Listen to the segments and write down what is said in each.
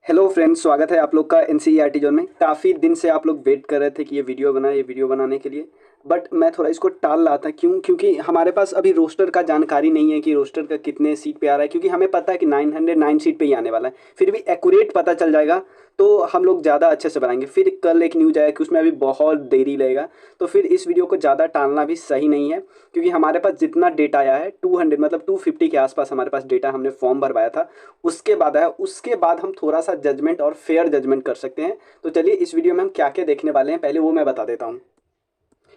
Hello friends, स्वागत है आप लोग का एनसीईआरटी जोन में। काफ़ी दिन से आप लोग वेट कर रहे थे कि ये वीडियो बनाने के लिए। बट मैं थोड़ा इसको टाल रहा था। क्योंकि हमारे पास अभी रोस्टर का जानकारी नहीं है कि रोस्टर का कितने सीट पे आ रहा है, क्योंकि हमें पता है कि 909 सीट पे ही आने वाला है। फिर भी एक्यूरेट पता चल जाएगा तो हम लोग ज़्यादा अच्छे से बनाएंगे। फिर कल एक न्यूज आया कि उसमें अभी बहुत देरी लगेगा, तो फिर इस वीडियो को ज़्यादा टालना भी सही नहीं है। क्योंकि हमारे पास जितना डेटा आया है 200 मतलब 250 के आसपास हमारे पास डेटा, हमने फॉर्म भरवाया था उसके बाद आया। उसके बाद हम थोड़ा सा जजमेंट और फेयर जजमेंट कर सकते हैं। तो चलिए इस वीडियो में हम क्या क्या देखने वाले हैं, पहले वो मैं बता देता हूँ।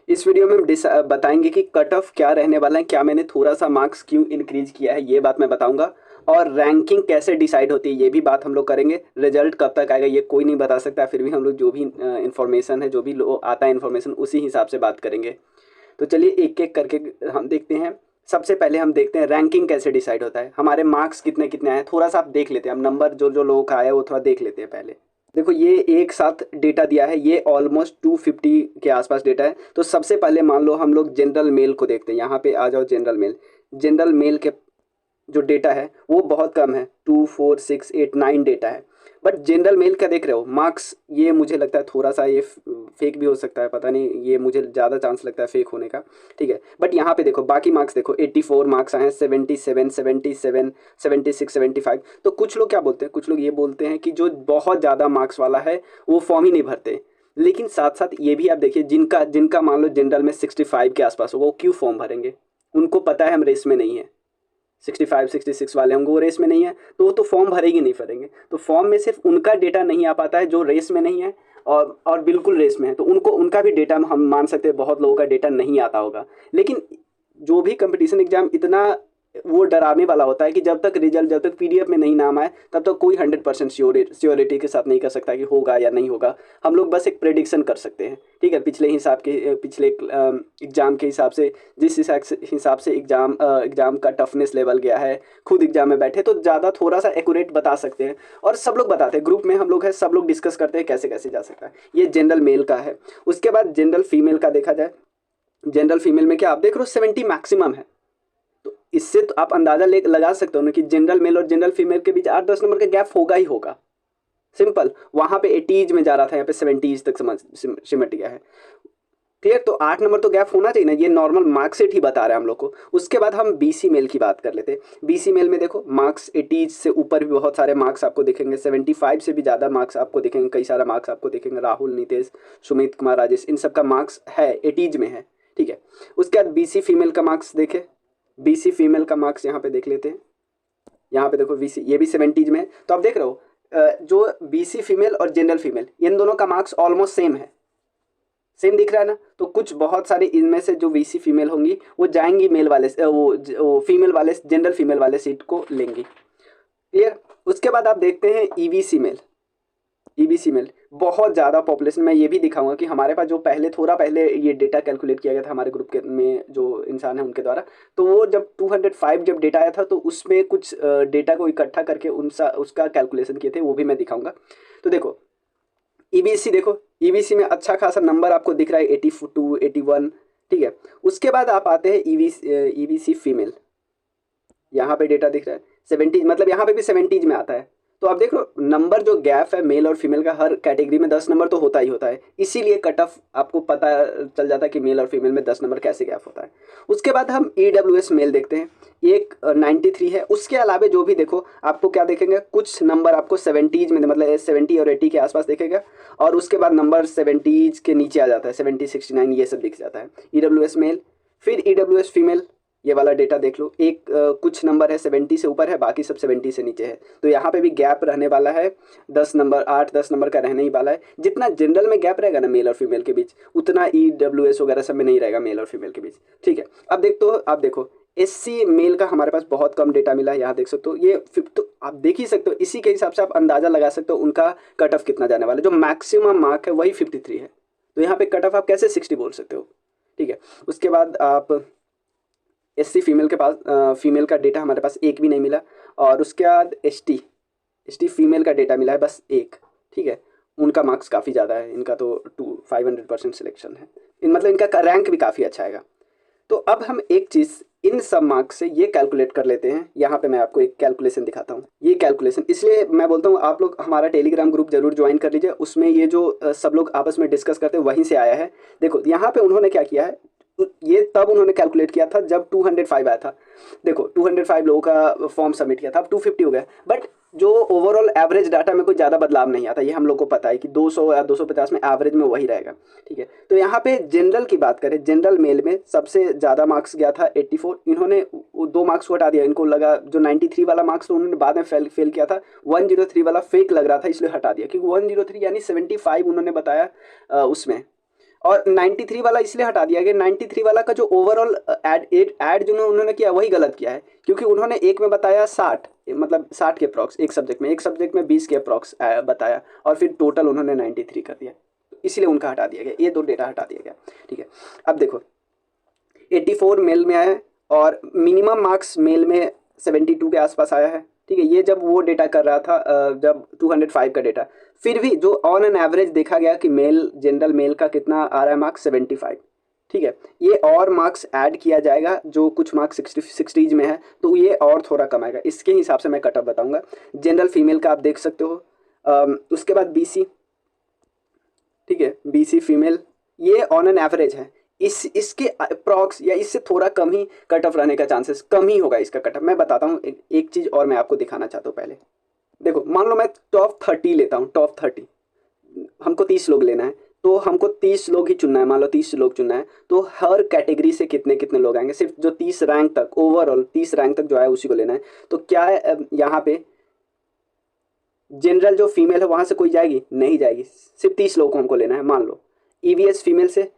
इस वीडियो में हम बताएंगे कि कट ऑफ क्या रहने वाला है, क्या मैंने थोड़ा सा मार्क्स क्यों इंक्रीज किया है ये बात मैं बताऊंगा। और रैंकिंग कैसे डिसाइड होती है ये भी बात हम लोग करेंगे। रिजल्ट कब तक आएगा ये कोई नहीं बता सकता, फिर भी हम लोग जो भी इंफॉर्मेशन है, जो भी आता है इन्फॉर्मेशन, उसी हिसाब से बात करेंगे। तो चलिए एक एक करके हम देखते हैं। सबसे पहले हम देखते हैं रैंकिंग कैसे डिसाइड होता है, हमारे मार्क्स कितने कितने आए थोड़ा सा आप देख लेते हैं। हम नंबर जो जो लोगों का आया है वो थोड़ा देख लेते हैं पहले। देखो ये एक साथ डेटा दिया है, ये ऑलमोस्ट 250 के आसपास डेटा है। तो सबसे पहले मान लो हम लोग जनरल मेल को देखते हैं। यहाँ पे आ जाओ जनरल मेल। जनरल मेल के जो डेटा है वो बहुत कम है, 2 4 6 8 9 डेटा है। बट जनरल मेल का देख रहे हो मार्क्स, ये मुझे लगता है थोड़ा सा ये फेक भी हो सकता है, पता नहीं, ये मुझे ज़्यादा चांस लगता है फेक होने का। ठीक है, बट यहाँ पे देखो बाकी मार्क्स देखो, 84 मार्क्स आए हैं, 77 77 76 75। तो कुछ लोग क्या बोलते हैं, कुछ लोग ये बोलते हैं कि जो बहुत ज़्यादा मार्क्स वाला है वो फॉर्म ही नहीं भरते। लेकिन साथ साथ ये भी आप देखिए, जिनका जिनका मान लो जनरल में 65 के आसपास हो, वो क्यों फॉर्म भरेंगे? उनको पता है हम रेस में नहीं है। 65 66 वाले होंगे, वो रेस में नहीं है, तो वो तो फॉर्म भरेंगे नहीं भरेंगे। तो फॉर्म में सिर्फ उनका डेटा नहीं आ पाता है जो रेस में नहीं है और बिल्कुल रेस में है, तो उनको उनका भी डेटा हम मान सकते हैं बहुत लोगों का डेटा नहीं आता होगा। लेकिन जो भी कंपटीशन एग्जाम इतना वो डराने वाला होता है कि जब तक रिजल्ट, जब तक पीडीएफ में नहीं नाम आए तब तक कोई 100% श्योरिटी के साथ नहीं कर सकता कि होगा या नहीं होगा। हम लोग बस एक प्रेडिक्शन कर सकते हैं। ठीक है, पिछले एग्जाम के हिसाब से, जिस हिसाब से एग्जाम का टफनेस लेवल गया है, खुद एग्जाम में बैठे तो ज़्यादा थोड़ा सा एक्यूरेट बता सकते हैं। और सब लोग बताते हैं, ग्रुप में हम लोग हैं, सब लोग डिस्कस करते हैं कैसे कैसे जा सकता है। ये जनरल मेल का है। उसके बाद जनरल फीमेल का देखा जाए। जनरल फीमेल में क्या आप देख रहे हो, 70 मैक्सिमम है। तो इससे तो आप अंदाजा लगा सकते हो ना कि जनरल मेल और जनरल फीमेल के बीच 8 10 नंबर का गैप होगा ही होगा। सिंपल, वहां पे 80s में जा रहा था, यहाँ पे 70s तक समझ सिमट गया है। क्लियर, तो 8 नंबर तो गैप होना चाहिए ना, ये नॉर्मल मार्क्सिट ही बता रहे हैं हम लोग को। उसके बाद हम बीसी मेल की बात कर लेते हैं। बीसी मेल में देखो मार्क्स 80 से ऊपर भी बहुत सारे मार्क्स आपको दिखेंगे, 75 से भी ज़्यादा मार्क्स आपको दिखेंगे, कई सारा मार्क्स आपको दिखेंगे। राहुल, नितेश, सुमित कुमार, राजेश, इन सब का मार्क्स है 80s में है। ठीक है, उसके बाद बीसी फीमेल का मार्क्स देखे। बीसी फीमेल का मार्क्स यहाँ पे देख लेते हैं। यहाँ पे देखो बीसी, ये भी 70s में है। तो आप देख रहे हो जो बीसी फीमेल और जनरल फीमेल, इन दोनों का मार्क्स ऑलमोस्ट सेम है। सेम दिख रहा है ना? तो कुछ बहुत सारे इनमें से जो वीसी फीमेल होंगी वो जाएंगी मेल वाले वो फीमेल वाले, जनरल फीमेल वाले सीट को लेंगी। क्लियर। उसके बाद आप देखते हैं ईवीसी मेल। ईबीसी मेल बहुत ज़्यादा पॉपुलेशन, मैं ये भी दिखाऊंगा कि हमारे पास जो पहले थोड़ा पहले ये डेटा कैलकुलेट किया गया था हमारे ग्रुप के में जो इंसान है उनके द्वारा। तो वो जब 205 जब डेटा आया था तो उसमें कुछ डेटा को इकट्ठा करके उनसा उसका कैलकुलेशन किए थे, वो भी मैं दिखाऊंगा। तो देखो ईबीसी, देखो ईबीसी में अच्छा खासा नंबर आपको दिख रहा है, 82 81। ठीक है, उसके बाद आप आते हैं ईबीसी फीमेल। यहाँ पे डेटा दिख रहा है 70, मतलब यहाँ पे भी 70s में आता है। तो आप देख लो नंबर जो गैप है मेल और फीमेल का, हर कैटेगरी में 10 नंबर तो होता ही होता है। इसीलिए कट ऑफ आपको पता चल जाता है कि मेल और फीमेल में 10 नंबर कैसे गैप होता है। उसके बाद हम EWS मेल देखते हैं, एक 93 है। उसके अलावा जो भी देखो आपको क्या देखेंगे, कुछ नंबर आपको 70s में, मतलब 70 और 80 के आसपास देखेगा। और उसके बाद नंबर 70s के नीचे आ जाता है, 70 69 ये सब दिख जाता है। EWS मेल, फिर EWS फीमेल, ये वाला डेटा देख लो। कुछ नंबर है 70 से ऊपर है, बाकी सब 70 से नीचे है। तो यहाँ पे भी गैप रहने वाला है, 10 नंबर, 8 10 नंबर का रहने ही वाला है। जितना जनरल में गैप रहेगा ना मेल और फीमेल के बीच, उतना EWS वगैरह सब में नहीं रहेगा मेल और फीमेल के बीच। ठीक है, अब देखो SC मेल का हमारे पास बहुत कम डेटा मिला है, यहाँ देख सकते हो। ये तो आप देख ही सकते हो, इसी के हिसाब से आप अंदाजा लगा सकते हो उनका कट ऑफ कितना जाने वाला है। जो मैक्सिमम मार्क है वही 53 है, तो यहाँ पे कट ऑफ आप कैसे 60 बोल सकते हो? ठीक है, उसके बाद आप SC फीमेल के पास, फीमेल का डेटा हमारे पास एक भी नहीं मिला। और उसके बाद ST फीमेल का डेटा मिला है बस एक। ठीक है, उनका मार्क्स काफ़ी ज़्यादा है, इनका तो 500% सिलेक्शन है, मतलब इनका रैंक भी काफ़ी अच्छा आएगा। तो अब हम एक चीज़ इन सब मार्क्स से ये कैलकुलेट कर लेते हैं। यहाँ पे मैं आपको एक कैलकुलेशन दिखाता हूँ। ये कैलकुलेशन इसलिए मैं बोलता हूँ आप लोग हमारा टेलीग्राम ग्रुप जरूर ज्वाइन कर लीजिए, उसमें ये जो सब लोग आपस में डिस्कस करते हैं वहीं से आया है। देखो यहाँ पे उन्होंने क्या किया है, ये तब उन्होंने कैलकुलेट किया था जब 205 आया था। देखो 205 लोगों का फॉर्म सबमिट किया था, अब 250 हो गया, बट जो ओवरऑल एवरेज डाटा में कोई ज़्यादा बदलाव नहीं आता, ये हम लोग को पता है कि 200 या 250 में एवरेज में वही रहेगा। ठीक है, तो यहाँ पे जनरल की बात करें, जनरल मेल में सबसे ज़्यादा मार्क्स गया था 84। इन्होंने 2 मार्क्स को हटा दिया, इनको लगा जो 93 वाला मार्क्स तो उन्होंने बाद में फेल किया था, 103 वाला फेक लग रहा था इसलिए हटा दिया, क्योंकि 103 यानी 75 उन्होंने बताया उसमें, और 93 वाला इसलिए हटा दिया गया, 93 वाला का जो ओवरऑल ऐड जो उन्होंने किया वही गलत किया है, क्योंकि उन्होंने एक में बताया 60, मतलब 60 के अप्रॉक्स एक सब्जेक्ट में 20 के अप्रॉक्स बताया, और फिर टोटल उन्होंने 93 कर दिया, इसलिए उनका हटा दिया गया, ये 2 डेटा हटा दिया गया। ठीक है, अब देखो 84 मेल में आया और मिनिमम मार्क्स मेल में 72 के आसपास आया है। ठीक है, ये जब वो डेटा कर रहा था जब 205 का डेटा, फिर भी जो ऑन एन एवरेज देखा गया कि मेल जनरल मेल का कितना आ रहा है मार्क्स 75। ठीक है, ये और मार्क्स ऐड किया जाएगा, जो कुछ मार्क्स 60 में है तो ये और थोड़ा कम आएगा, इसके हिसाब से मैं कटअप बताऊंगा। जनरल फीमेल का आप देख सकते हो, उसके बाद बीसी। ठीक है, बीसी फीमेल ये ऑन एन एवरेज है, इसके अप्रॉक्स या इससे थोड़ा कम ही कट ऑफ रहने का चांसेस कम ही होगा इसका कट ऑफ। मैं बताता हूँ एक चीज़ और मैं आपको दिखाना चाहता हूँ। पहले देखो, मान लो मैं टॉप 30 लेता हूँ, टॉप 30 हमको 30 लोग लेना है, तो हमको 30 लोग ही चुनना है, मान लो 30 लोग चुनना है, तो हर कैटेगरी से कितने कितने लोग आएंगे, सिर्फ जो 30 रैंक तक, ओवरऑल 30 रैंक तक जो आया उसी को लेना है। तो क्या है यहाँ पे जनरल जो फीमेल है वहाँ से कोई जाएगी नहीं जाएगी, सिर्फ 30 लोगों को हमको लेना है। मान लो ईवीएस फीमेल से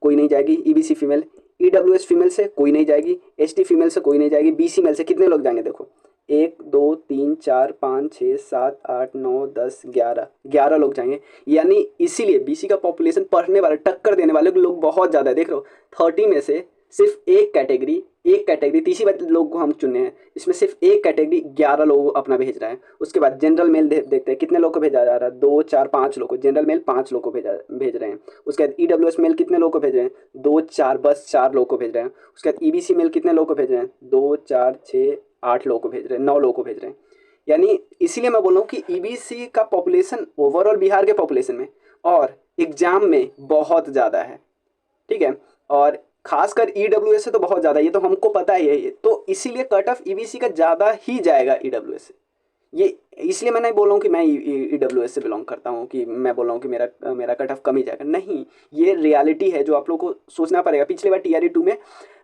कोई नहीं जाएगी, ईबीसी फीमेल, ईडब्ल्यूएस फीमेल से कोई नहीं जाएगी, एसटी फीमेल से कोई नहीं जाएगी, बीसी मेल से कितने लोग जाएंगे, देखो 1 2 3 4 5 6 7 8 9 10 11 लोग जाएंगे। यानी इसीलिए बीसी का पॉपुलेशन पढ़ने वाले टक्कर देने वाले लोग बहुत ज़्यादा है। देख लो 30 में से सिर्फ एक कैटेगरी 30 लोग को हम चुने हैं, इसमें सिर्फ एक कैटेगरी 11 लोग अपना भेज रहे हैं। उसके बाद जनरल मेल देखते हैं कितने लोग को भेजा जा रहा है, 2 4 5 लोग को, जनरल मेल 5 लोग को भेज रहे हैं। उसके बाद ईडब्ल्यूएस मेल कितने लोग को भेज रहे हैं, 2 4 बस 4 लोग को भेज रहे हैं। उसके बाद ईबीसी मेल कितने लोग को भेज रहे हैं, 2 4 6 8 लोग को भेज रहे हैं, 9 लोग को भेज रहे हैं। यानी इसीलिए मैं बोल रहा हूँ कि ईबीसी का पॉपुलेशन ओवरऑल बिहार के पॉपुलेशन में और एग्जाम में बहुत ज़्यादा है। ठीक है, और खासकर ईडब्ल्यूएस से तो बहुत ज़्यादा, ये तो हमको पता ही है, तो इसीलिए कट ऑफ ईबीसी का ज़्यादा ही जाएगा ईडब्ल्यूएस से। ये इसलिए मैं नहीं बोल रहा हूँ कि मैं ईडब्ल्यूएस से बिलोंग करता हूँ, कि मैं बोल रहा हूँ कि मेरा कट ऑफ कम ही जाएगा, नहीं, ये रियलिटी है जो आप लोग को सोचना पड़ेगा। पिछले बार टीआरई 2 में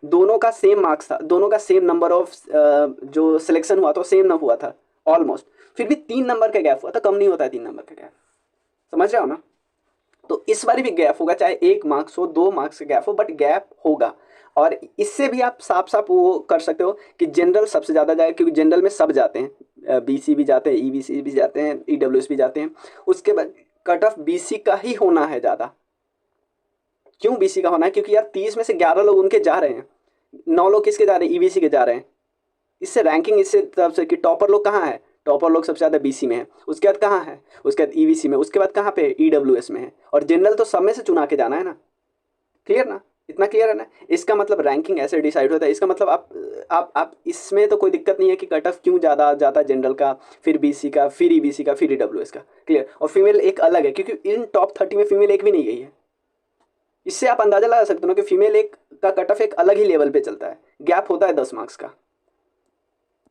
दोनों का सेम मार्क्स था, दोनों का सेम नंबर ऑफ जो सिलेक्शन हुआ था सेम न हुआ था ऑलमोस्ट, फिर भी 3 नंबर का गैप हुआ था, कम नहीं होता है 3 नंबर का गैप, समझ रहे हो ना। तो इस बार भी गैप होगा, चाहे 1 मार्क्स हो 2 मार्क्स का गैप हो, बट गैप होगा। और इससे भी आप साफ साफ वो कर सकते हो कि जनरल सबसे ज़्यादा जाएगा, क्योंकि जनरल में सब जाते हैं, बीसी भी जाते हैं, ईबीसी भी जाते हैं, ईडब्ल्यूएस भी जाते हैं। उसके बाद कट ऑफ बीसी का ही होना है ज़्यादा। क्यों बीसी का होना है, क्योंकि यार 30 में से 11 लोग उनके जा रहे हैं, 9 लोग किसके जा रहे हैं, ईबीसी के जा रहे हैं। इससे रैंकिंग इससे तरफ से कि टॉपर लोग कहाँ है, टॉपर लोग सबसे ज़्यादा बीसी में है, उसके बाद कहाँ है, उसके बाद ईवीसी में, उसके बाद कहाँ पे ईडब्ल्यूएस में है, और जनरल तो सब में से चुना के जाना है ना। क्लियर ना, इतना क्लियर है ना। इसका मतलब रैंकिंग ऐसे डिसाइड होता है, इसका मतलब आप इसमें तो कोई दिक्कत नहीं है कि कट ऑफ क्यों ज़्यादा जाता है जनरल का, फिर बीसी का, फिर ईबीसी का, फिर ईडब्ल्यूएस का। क्लियर, और फीमेल एक अलग है, क्योंकि इन टॉप 30 में फीमेल एक भी नहीं गई है। इससे आप अंदाजा लगा सकते हो कि फीमेल एक का कट ऑफ एक अलग ही लेवल पे चलता है, गैप होता है 10 मार्क्स का।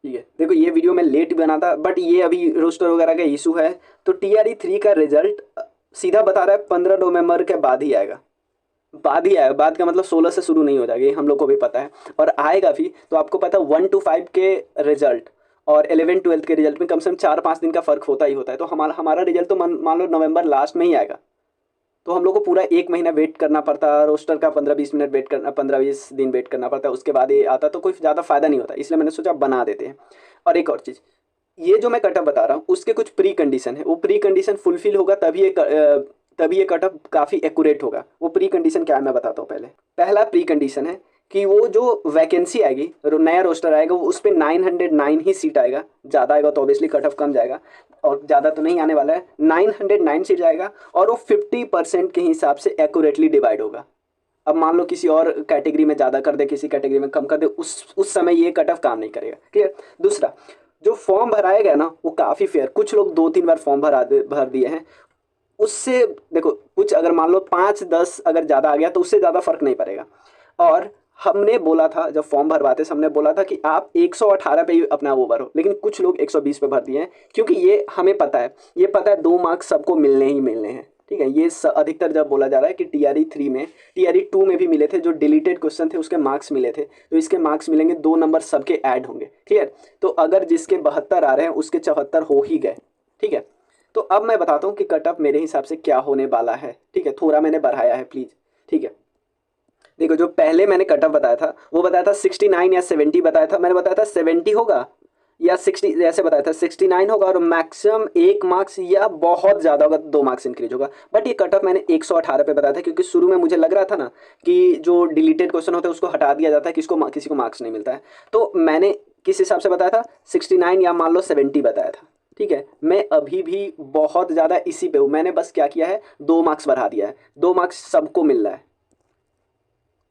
ठीक है, देखो ये वीडियो मैं लेट बना था, बट ये अभी रोस्टर वगैरह का इशू है, तो टीआरई 3 का रिजल्ट सीधा बता रहा है 15 नवंबर के बाद ही आएगा, बाद ही आएगा। बाद का मतलब 16 से शुरू नहीं हो जाएगा, ये हम लोग को भी पता है, और आएगा भी तो आपको पता है 1 to 5 के रिजल्ट और 11-12 के रिजल्ट में कम से कम 4-5 दिन का फर्क होता ही होता है। तो हमारा रिजल्ट तो मान लो नवंबर लास्ट में ही आएगा, तो हम लोग को पूरा 1 महीना वेट करना पड़ता है, रोस्टर का 15-20 मिनट वेट करना, 15-20 दिन वेट करना पड़ता है, उसके बाद ये आता तो कोई ज़्यादा फायदा नहीं होता, इसलिए मैंने सोचा बना देते हैं। और एक और चीज़, ये जो मैं कटअप बता रहा हूँ उसके कुछ प्री कंडीशन है, वो प्री कंडीशन फुलफिल होगा तभी ये कटअप काफ़ी एक्यूरेट होगा। वो प्री कंडीशन क्या है मैं बताता हूँ। पहला प्री कंडीशन है कि वो जो वैकेंसी आएगी, नया रोस्टर आएगा, वो उस पर 909 ही सीट आएगा, ज़्यादा आएगा तो ऑब्वियसली कट ऑफ कम जाएगा, और ज़्यादा तो नहीं आने वाला है, 909 सीट आएगा, और वो 50% के हिसाब से एक्यूरेटली डिवाइड होगा। अब मान लो किसी और कैटेगरी में ज़्यादा कर दे, किसी कैटेगरी में कम कर दे, उस समय ये कट ऑफ काम नहीं करेगा। क्लियर। दूसरा, जो फॉर्म भराया गया ना वो काफ़ी फेयर, कुछ लोग 2-3 बार फॉर्म भर दिए हैं, उससे देखो कुछ अगर मान लो 5-10 अगर ज़्यादा आ गया तो उससे ज़्यादा फर्क नहीं पड़ेगा। और हमने बोला था जब फॉर्म भरवाते हमने बोला था कि आप 118 पे ही अपना वो भरो, लेकिन कुछ लोग 120 पे भर दिए हैं, क्योंकि ये हमें पता है, ये पता है 2 मार्क्स सबको मिलने ही मिलने हैं। ठीक है, ये अधिकतर जब बोला जा रहा है कि टीआरई 3 में, टीआरई 2 में भी मिले थे, जो डिलीटेड क्वेश्चन थे उसके मार्क्स मिले थे, तो इसके मार्क्स मिलेंगे, 2 नंबर सबके ऐड होंगे। क्लियर। तो अगर जिसके 72 आ रहे हैं उसके 74 हो ही गए। ठीक है, तो अब मैं बताता हूँ कि कट ऑफ मेरे हिसाब से क्या होने वाला है। ठीक है, थोड़ा मैंने बढ़ाया है प्लीज़। ठीक है, देखो जो पहले मैंने कट ऑफ बताया था वो बताया था 69 या 70 बताया था, मैंने बताया था 70 होगा या 60, ऐसे बताया था 69 होगा और मैक्सिमम 1 मार्क्स या बहुत ज़्यादा होगा 2 मार्क्स इंक्रीज होगा। बट ये कट ऑफ मैंने 118 पे बताया था, क्योंकि शुरू में मुझे लग रहा था ना कि जो डिलीटेड क्वेश्चन होता है उसको हटा दिया जाता है, किसी को मार्क्स नहीं मिलता है। तो मैंने किस हिसाब से बताया था, 69 या मान लो 70 बताया था। ठीक है, मैं अभी भी बहुत ज़्यादा इसी पे हूँ, मैंने बस क्या किया है 2 मार्क्स बढ़ा दिया है, 2 मार्क्स सबको मिल रहा है।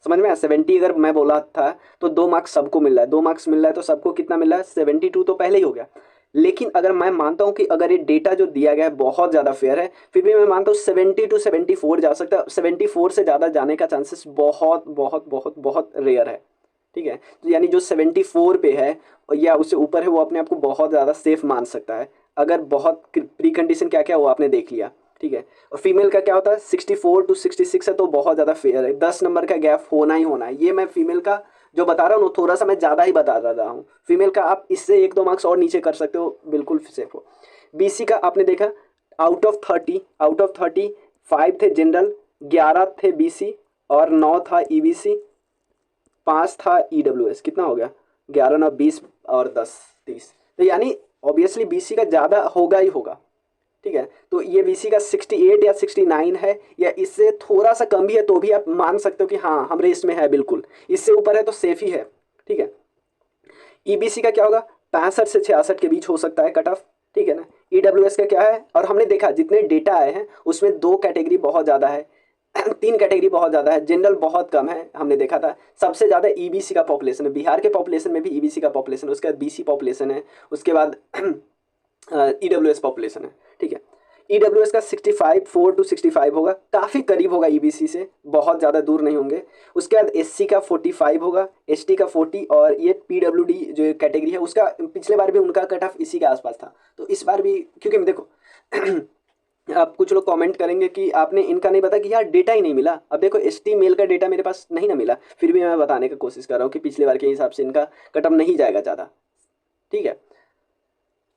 समझ में आया, 70 अगर मैं बोला था तो 2 मार्क्स सबको मिल रहा है, 2 मार्क्स मिल रहा है तो सबको कितना मिल रहा है, 72 तो पहले ही हो गया। लेकिन अगर मैं मानता हूं कि अगर ये डेटा जो दिया गया है बहुत ज़्यादा फेयर है, फिर भी मैं मानता हूँ 70 to 74 जा सकता है, 74 से ज़्यादा जाने का चांसेस बहुत बहुत बहुत बहुत रेयर है। ठीक है, तो यानी जो 74 पे है या उससे ऊपर है वो अपने आप को बहुत ज़्यादा सेफ मान सकता है। अगर बहुत प्री कंडीशन क्या क्या वो आपने देख लिया। ठीक है, और फीमेल का क्या होता है 64 to 66 है, तो बहुत ज़्यादा फेयर है, 10 नंबर का गैप होना ही होना है। ये मैं फीमेल का जो बता रहा हूँ थोड़ा सा मैं ज़्यादा ही बता रहा हूँ, फीमेल का आप इससे 1-2 मार्क्स और नीचे कर सकते हो, बिल्कुल सेफ हो। बीसी का आपने देखा आउट ऑफ 30 5 थे जनरल, 11 थे बीसी और 9 था ईबीसी, 5 था ईडब्ल्यूएस। कितना हो गया, 11 9 20 और 10 30, तो यानी ऑब्वियसली बीसी का ज़्यादा होगा ही होगा। ठीक है, तो ये बीसी का 68 या 69 है या इससे थोड़ा सा कम भी है तो भी आप मान सकते हो कि हाँ हम रेस में है, बिल्कुल इससे ऊपर है तो सेफ ही है। ठीक है, ईबीसी का क्या होगा, 65 से 66 के बीच हो सकता है कट ऑफ। ठीक है ना, ईडब्ल्यूएस का क्या है, और हमने देखा जितने डेटा आए हैं उसमें 2 कैटेगरी बहुत ज़्यादा है 3 कैटेगरी बहुत ज़्यादा है, जनरल बहुत कम है, हमने देखा था। सबसे ज़्यादा ईबीसी का पॉपुलेशन है, बिहार के पॉपुलेशन में भी ईबीसी का पॉपुलेशन है, उसके बाद बीसी पॉपुलेशन है, उसके बाद ईडब्ल्यूएस पॉपुलेशन है। ठीक है, ईडब्ल्यूएस का 65 4 to 65 होगा, काफ़ी करीब होगा ईबीसी से, बहुत ज़्यादा दूर नहीं होंगे। उसके बाद एससी का 45 होगा, एसटी का 40, और ये पीडब्ल्यूडी जो कैटेगरी है उसका पिछले बार भी उनका कट ऑफ इसी के आसपास था, तो इस बार भी क्योंकि देखो अब कुछ लोग कमेंट करेंगे कि आपने इनका नहीं बताया कि यार डेटा ही नहीं मिला। अब देखो एसटी मेल का डेटा मेरे पास नहीं ना मिला, फिर भी मैं बताने की कोशिश कर रहा हूँ कि पिछले बार के हिसाब से इनका कट ऑफ नहीं जाएगा ज़्यादा। ठीक है,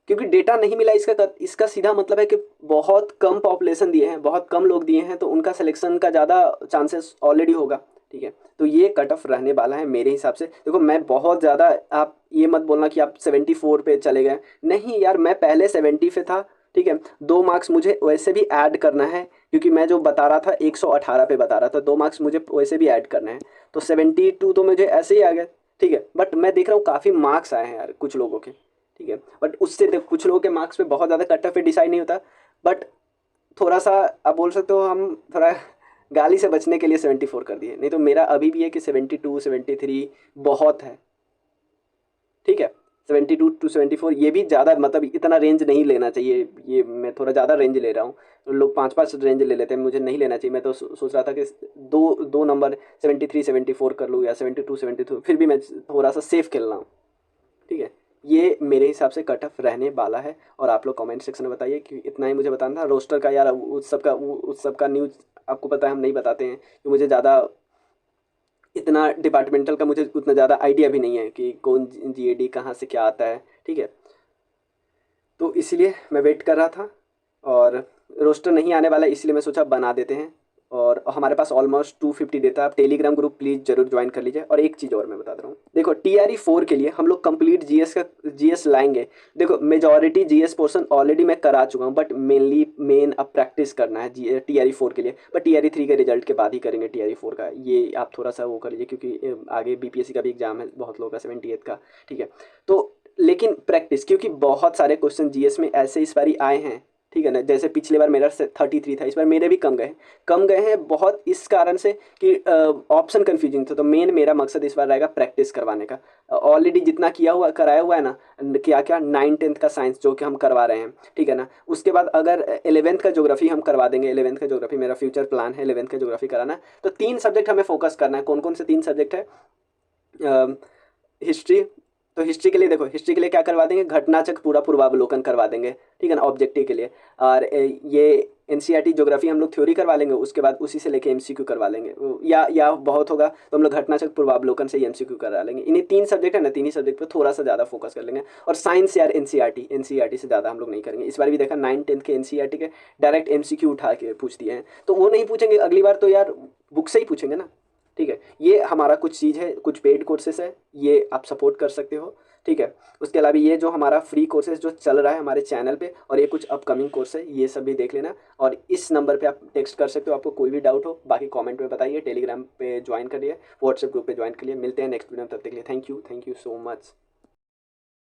क्योंकि डेटा नहीं मिला इसका सीधा मतलब है कि बहुत कम पॉपुलेशन दिए हैं, बहुत कम लोग दिए हैं, तो उनका सिलेक्शन का ज़्यादा चांसेस ऑलरेडी होगा। ठीक है, तो ये कट ऑफ रहने वाला है मेरे हिसाब से। देखो मैं बहुत ज़्यादा, आप ये मत बोलना कि आप 74 पे चले गए, नहीं यार मैं पहले 70 पे था। ठीक है, 2 मार्क्स मुझे वैसे भी ऐड करना है, क्योंकि मैं जो बता रहा था 118 पे बता रहा था, 2 मार्क्स मुझे वैसे भी ऐड करना है, तो 72 तो मुझे ऐसे ही आ गया। ठीक है, बट मैं देख रहा हूँ काफ़ी मार्क्स आए हैं यार कुछ लोगों के। ठीक है, बट उससे कुछ लोगों के मार्क्स पे बहुत ज़्यादा कट ऑफ पे डिसाइड नहीं होता, बट थोड़ा सा आप बोल सकते हो हम थोड़ा गाली से बचने के लिए 74 कर दिए, नहीं तो मेरा अभी भी है कि 72 73 बहुत है। ठीक है, 72 to 74 ये भी ज़्यादा, मतलब इतना रेंज नहीं लेना चाहिए, ये मैं थोड़ा ज़्यादा रेंज ले रहा हूँ, तो लोग 5-5 रेंज ले लेते हैं, मुझे नहीं लेना चाहिए। मैं तो सोच रहा था कि दो दो नंबर 73 74 कर लूँ या 72 72, फिर भी मैं थोड़ा सा सेफ खेल रहा हूँ। ठीक है, ये मेरे हिसाब से कट ऑफ रहने वाला है, और आप लोग कमेंट सेक्शन में बताइए कि इतना ही मुझे बताना था। रोस्टर का यार उस सब का न्यूज़ आपको पता है हम नहीं बताते हैं, कि मुझे ज़्यादा इतना डिपार्टमेंटल का मुझे उतना ज़्यादा आइडिया भी नहीं है कि कौन जीएडी कहाँ से क्या आता है। ठीक है, तो इसलिए मैं वेट कर रहा था, और रोस्टर नहीं आने वाला है इसलिए मैं सोचा बना देते हैं, और हमारे पास ऑलमोस्ट 250 देता है। आप टेलीग्राम ग्रुप प्लीज़ जरूर ज्वाइन कर लीजिए। और एक चीज़ और मैं बता रहा हूँ, देखो टीआरई 4 के लिए हम लोग कंप्लीट जीएस लाएंगे। देखो मेजॉरिटी जीएस पोर्शन ऑलरेडी मैं करा चुका हूँ, बट मेन अब प्रैक्टिस करना है टीआरई 4 के लिए, बट टीआरई 3 के रिजल्ट के बाद ही करेंगे टीआरई 4 का। ये आप थोड़ा सा वो कर लीजिए, क्योंकि आगे बीपीएससी का भी एग्जाम है बहुत लोगों का 78 का। ठीक है, तो लेकिन प्रैक्टिस, क्योंकि बहुत सारे क्वेश्चन जीएस में ऐसे इस बारी आए हैं। ठीक है ना। जैसे पिछले बार मेरा 33 था, इस बार मेरे भी कम गए हैं बहुत, इस कारण से कि ऑप्शन कन्फ्यूजिंग था। तो मेन मेरा मकसद इस बार रहेगा प्रैक्टिस करवाने का। ऑलरेडी जितना कराया हुआ है ना, क्या क्या 9th-10th का साइंस जो कि हम करवा रहे हैं, ठीक है ना। उसके बाद अगर 11th का ज्योग्राफी हम करवा देंगे, 11th का ज्योग्राफी मेरा फ्यूचर प्लान है, 11th का ज्योग्राफी कराना। तो 3 सब्जेक्ट हमें फोकस करना है। कौन कौन से 3 सब्जेक्ट है? हिस्ट्री। तो हिस्ट्री के लिए देखो, हिस्ट्री के लिए क्या करवा देंगे, घटनाचक्र पूरा पूर्वावलोकन करवा देंगे, ठीक है ना, ऑब्जेक्टिव के लिए। और ये एनसीईआरटी ज्योग्राफी हम लोग थ्योरी करवा लेंगे, उसके बाद उसी से लेके एमसीक्यू करवा लेंगे। या बहुत होगा तो हम लोग घटनाचक्र पूर्वावलोकन से ही एमसीक्यू करवा लेंगे। इन्हीं 3 सब्जेक्ट है ना, 3 ही सब्जेक्ट पे थोड़ा सा ज़्यादा फोकस कर लेंगे। और साइंस यार एनसीईआरटी से ज़्यादा हम लोग नहीं करेंगे। इस बार भी देखा 9th-10th के एनसीईआरटी के डायरेक्ट एमसीक्यू उठा के पूछ दिए हैं, तो वो नहीं पूछेंगे अगली बार, तो यार बुक से ही पूछेंगे ना, ठीक है। ये हमारा कुछ चीज़ है, कुछ पेड कोर्सेस है, ये आप सपोर्ट कर सकते हो, ठीक है। उसके अलावा ये जो हमारा फ्री कोर्सेज जो चल रहा है हमारे चैनल पे, और ये कुछ अपकमिंग कोर्स है, ये सब भी देख लेना। और इस नंबर पे आप टेक्स्ट कर सकते हो, आपको कोई भी डाउट हो। बाकी कमेंट में बताइए, टेलीग्राम पे ज्वाइन करिए, व्हाट्सएप ग्रुप पे ज्वाइन करिए। मिलते हैं नेक्स्ट वीडियो में, तब तक के लिए थैंक यू सो मच।